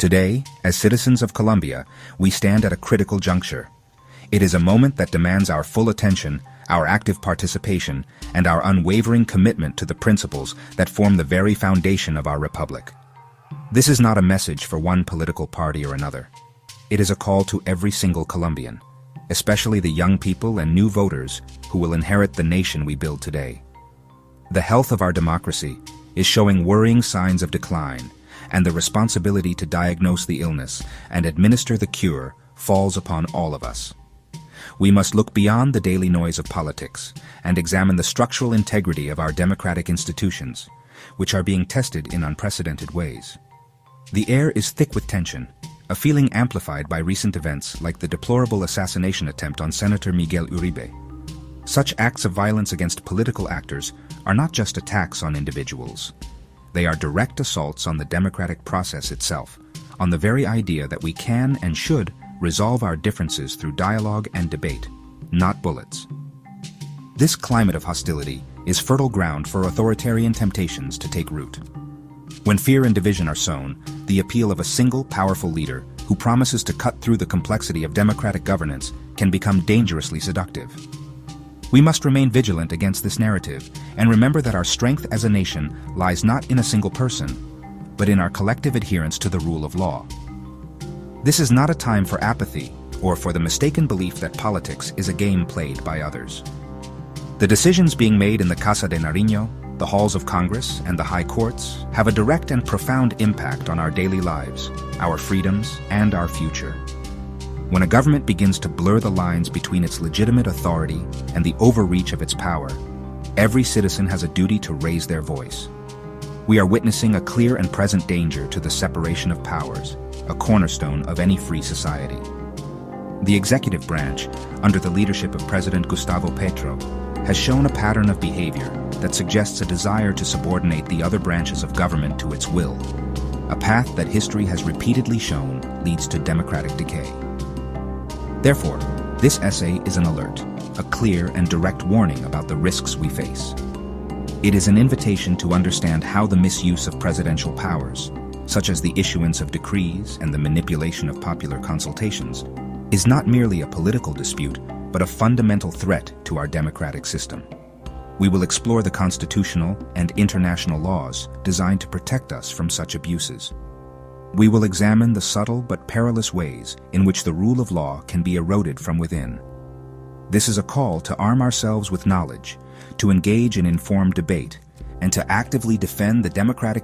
Today, as citizens of Colombia, we stand at a critical juncture. It is a moment that demands our full attention, our active participation, and our unwavering commitment to the principles that form the very foundation of our republic. This is not a message for one political party or another. It is a call to every single Colombian, especially the young people and new voters who will inherit the nation we build today. The health of our democracy is showing worrying signs of decline, and the responsibility to diagnose the illness and administer the cure falls upon all of us. We must look beyond the daily noise of politics and examine the structural integrity of our democratic institutions, which are being tested in unprecedented ways. The air is thick with tension, a feeling amplified by recent events like the deplorable assassination attempt on Senator Miguel Uribe. Such acts of violence against political actors are not just attacks on individuals. They are direct assaults on the democratic process itself, on the very idea that we can and should resolve our differences through dialogue and debate, not bullets. This climate of hostility is fertile ground for authoritarian temptations to take root. When fear and division are sown, the appeal of a single powerful leader who promises to cut through the complexity of democratic governance can become dangerously seductive. We must remain vigilant against this narrative and remember that our strength as a nation lies not in a single person, but in our collective adherence to the rule of law. This is not a time for apathy or for the mistaken belief that politics is a game played by others. The decisions being made in the Casa de Nariño, the halls of Congress, and the high courts have a direct and profound impact on our daily lives, our freedoms, and our future. When a government begins to blur the lines between its legitimate authority and the overreach of its power, every citizen has a duty to raise their voice. We are witnessing a clear and present danger to the separation of powers, a cornerstone of any free society. The executive branch, under the leadership of President Gustavo Petro, has shown a pattern of behavior that suggests a desire to subordinate the other branches of government to its will, a path that history has repeatedly shown leads to democratic decay. Therefore, this essay is an alert, a clear and direct warning about the risks we face. It is an invitation to understand how the misuse of presidential powers, such as the issuance of decrees and the manipulation of popular consultations, is not merely a political dispute, but a fundamental threat to our democratic system. We will explore the constitutional and international laws designed to protect us from such abuses. We will examine the subtle but perilous ways in which the rule of law can be eroded from within. This is a call to arm ourselves with knowledge, to engage in informed debate, and to actively defend the democratic